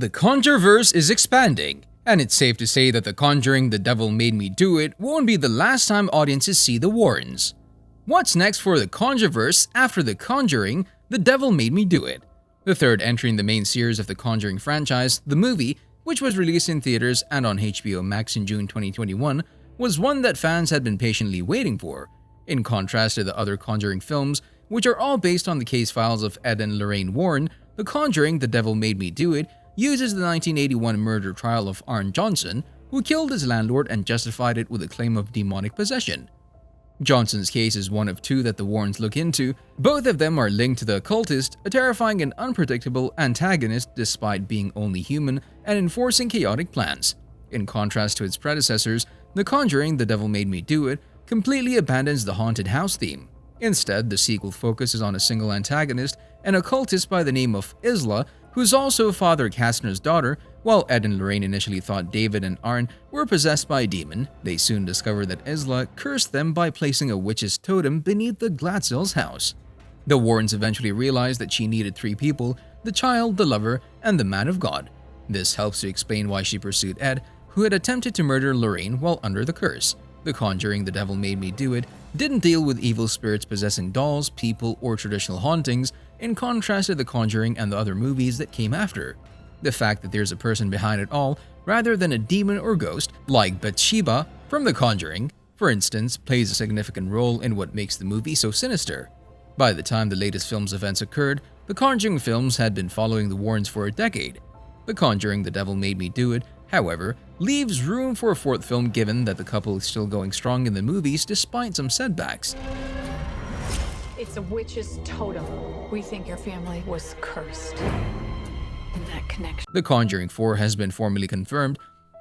The Conjureverse is expanding, and it's safe to say that The Conjuring: The Devil Made Me Do It won't be the last time audiences see the Warrens. What's next for the Conjureverse after The Conjuring: The Devil Made Me Do It? The third entry in the main series of the Conjuring franchise, the movie, which was released in theaters and on HBO Max in June 2021, was one that fans had been patiently waiting for. In contrast to the other Conjuring films, which are all based on the case files of Ed and Lorraine Warren, The Conjuring: The Devil Made Me Do It uses the 1981 murder trial of Arne Johnson, who killed his landlord and justified it with a claim of demonic possession. Johnson's case is one of two that the Warrens look into. Both of them are linked to the occultist, a terrifying and unpredictable antagonist despite being only human and enforcing chaotic plans. In contrast to its predecessors, The Conjuring: The Devil Made Me Do It completely abandons the haunted house theme. Instead, the sequel focuses on a single antagonist, an occultist by the name of Isla, who's also Father Kastner's daughter. While Ed and Lorraine initially thought David and Arne were possessed by a demon, they soon discovered that Isla cursed them by placing a witch's totem beneath the Glatzel's house. The Warrens eventually realized that she needed three people: the child, the lover, and the man of God. This helps to explain why she pursued Ed, who had attempted to murder Lorraine while under the curse. The Conjuring: The Devil Made Me Do It didn't deal with evil spirits possessing dolls, people, or traditional hauntings, in contrast to The Conjuring and the other movies that came after. The fact that there's a person behind it all, rather than a demon or ghost, like Bathsheba from The Conjuring, for instance, plays a significant role in what makes the movie so sinister. By the time the latest film's events occurred, the Conjuring films had been following the Warrens for a decade. The Conjuring: The Devil Made Me Do It, however, leaves room for a fourth film given that the couple is still going strong in the movies despite some setbacks. It's a witch's totem. We think your family was cursed. And that connection. The Conjuring 4 has been formally confirmed,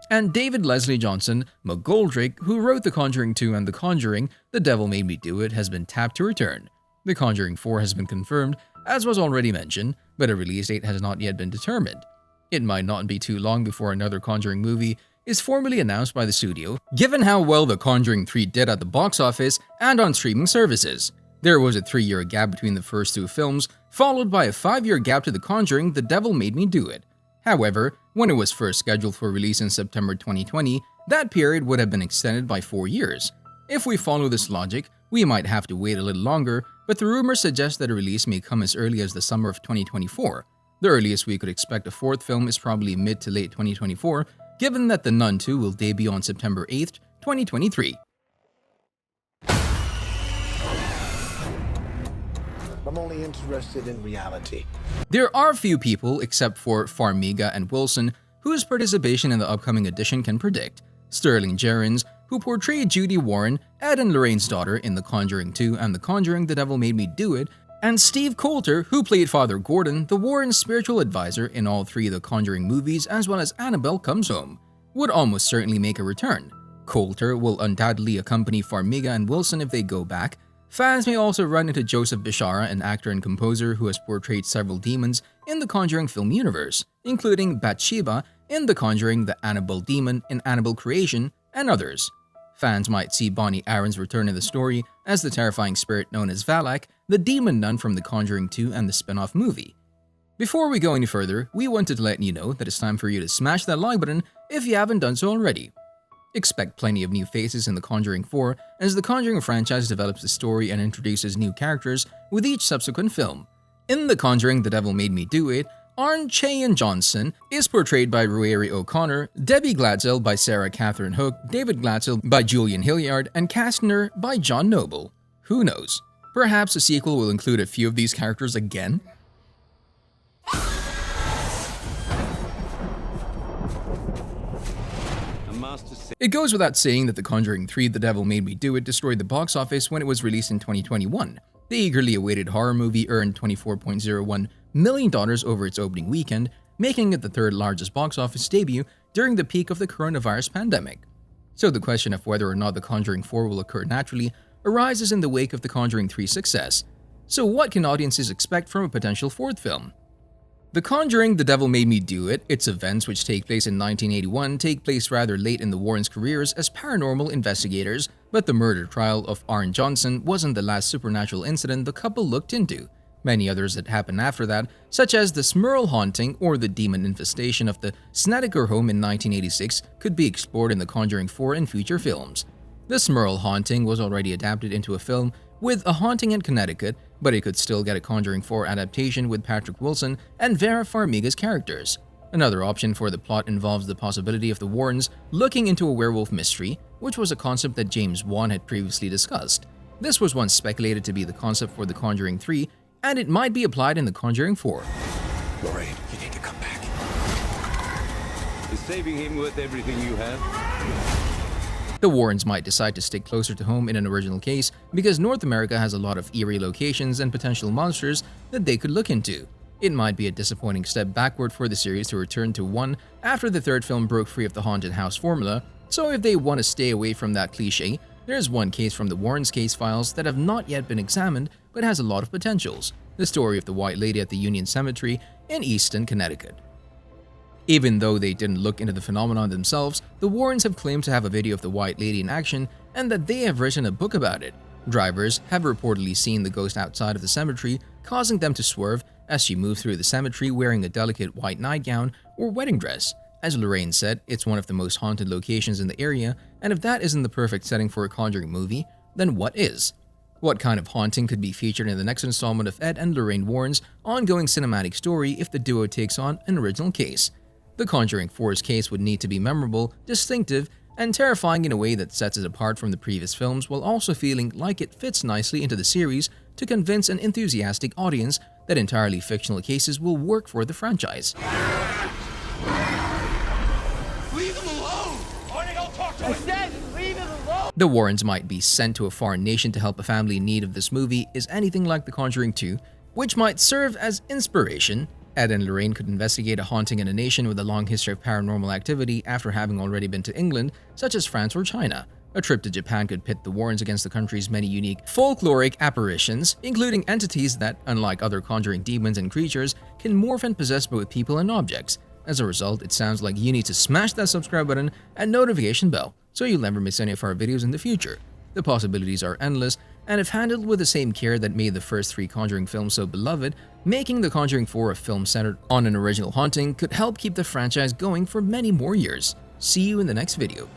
and David Leslie Johnson McGoldrick, who wrote The Conjuring 2 and The Conjuring: The Devil Made Me Do It, has been tapped to return. The Conjuring 4 has been confirmed, as was already mentioned, but a release date has not yet been determined. It might not be too long before another Conjuring movie is formally announced by the studio, given how well The Conjuring 3 did at the box office and on streaming services. There was a 3-year gap between the first two films, followed by a 5-year gap to The Conjuring: The Devil Made Me Do It. However, when it was first scheduled for release in September 2020, that period would have been extended by 4 years. If we follow this logic, we might have to wait a little longer, but the rumors suggest that a release may come as early as the summer of 2024. The earliest we could expect a fourth film is probably mid to late 2024, given that The Nun 2 will debut on September 8th, 2023. I'm only interested in reality. There are few people, except for Farmiga and Wilson, whose participation in the upcoming edition can predict. Sterling Jerrins, who portrayed Judy Warren, Ed and Lorraine's daughter in The Conjuring 2 and The Conjuring: The Devil Made Me Do It, and Steve Coulter, who played Father Gordon, the Warrens' spiritual advisor in all three of the Conjuring movies, as well as Annabelle Comes Home, would almost certainly make a return. Coulter will undoubtedly accompany Farmiga and Wilson if they go back. Fans may also run into Joseph Bishara, an actor and composer who has portrayed several demons in the Conjuring film universe, including Bathsheba in The Conjuring, the Annabelle demon in Annabelle Creation, and others. Fans might see Bonnie Aaron's return in the story as the terrifying spirit known as Valak, the demon nun from The Conjuring 2 and the spin-off movie. Before we go any further, we wanted to let you know that it's time for you to smash that like button if you haven't done so already. Expect plenty of new faces in The Conjuring 4 as the Conjuring franchise develops the story and introduces new characters with each subsequent film. In The Conjuring: The Devil Made Me Do It, Arne Chayan Johnson is portrayed by Ruairi O'Connor, Debbie Glatzel by Sarah Catherine Hook, David Glatzel by Julian Hilliard, and Kastner by John Noble. Who knows? Perhaps a sequel will include a few of these characters again? It goes without saying that The Conjuring 3: The Devil Made Me Do It destroyed the box office when it was released in 2021. The eagerly awaited horror movie earned $24.01 million over its opening weekend, making it the third largest box office debut during the peak of the coronavirus pandemic. So the question of whether or not The Conjuring 4 will occur naturally arises in the wake of The Conjuring 3's success. So what can audiences expect from a potential fourth film? The Conjuring: The Devil Made Me Do It, its events, which take place in 1981, take place rather late in the Warrens' careers as paranormal investigators, but the murder trial of Arne Johnson wasn't the last supernatural incident the couple looked into. Many others that happened after that, such as the Smurl haunting or the demon infestation of the Snedeker home in 1986, could be explored in The Conjuring 4 and future films. The Smurl haunting was already adapted into a film with A Haunting in Connecticut, but it could still get a Conjuring 4 adaptation with Patrick Wilson and Vera Farmiga's characters. Another option for the plot involves the possibility of the Warrens looking into a werewolf mystery, which was a concept that James Wan had previously discussed. This was once speculated to be the concept for The Conjuring 3, and it might be applied in The Conjuring 4. Lorraine, you need to come back. Is saving him worth everything you have? The Warrens might decide to stick closer to home in an original case because North America has a lot of eerie locations and potential monsters that they could look into. It might be a disappointing step backward for the series to return to one after the third film broke free of the haunted house formula, so if they want to stay away from that cliche, there's one case from the Warrens case files that have not yet been examined but has a lot of potentials: the story of the White Lady at the Union Cemetery in Easton, Connecticut. Even though they didn't look into the phenomenon themselves, the Warrens have claimed to have a video of the White Lady in action and that they have written a book about it. Drivers have reportedly seen the ghost outside of the cemetery, causing them to swerve as she moved through the cemetery wearing a delicate white nightgown or wedding dress. As Lorraine said, it's one of the most haunted locations in the area, and if that isn't the perfect setting for a Conjuring movie, then what is? What kind of haunting could be featured in the next installment of Ed and Lorraine Warren's ongoing cinematic story if the duo takes on an original case? The Conjuring 4's case would need to be memorable, distinctive, and terrifying in a way that sets it apart from the previous films while also feeling like it fits nicely into the series to convince an enthusiastic audience that entirely fictional cases will work for the franchise. Leave him alone! Arnie, don't talk to him! I said, leave him alone! The Warrens might be sent to a foreign nation to help a family in need if this movie is anything like The Conjuring 2, which might serve as inspiration. Ed and Lorraine could investigate a haunting in a nation with a long history of paranormal activity after having already been to England, such as France or China. A trip to Japan could pit the Warrens against the country's many unique folkloric apparitions, including entities that, unlike other conjuring demons and creatures, can morph and possess both people and objects. As a result, it sounds like you need to smash that subscribe button and notification bell so you'll never miss any of our videos in the future. The possibilities are endless, and if handled with the same care that made the first 3 Conjuring films so beloved, making The Conjuring 4 a film centered on an original haunting could help keep the franchise going for many more years. See you in the next video.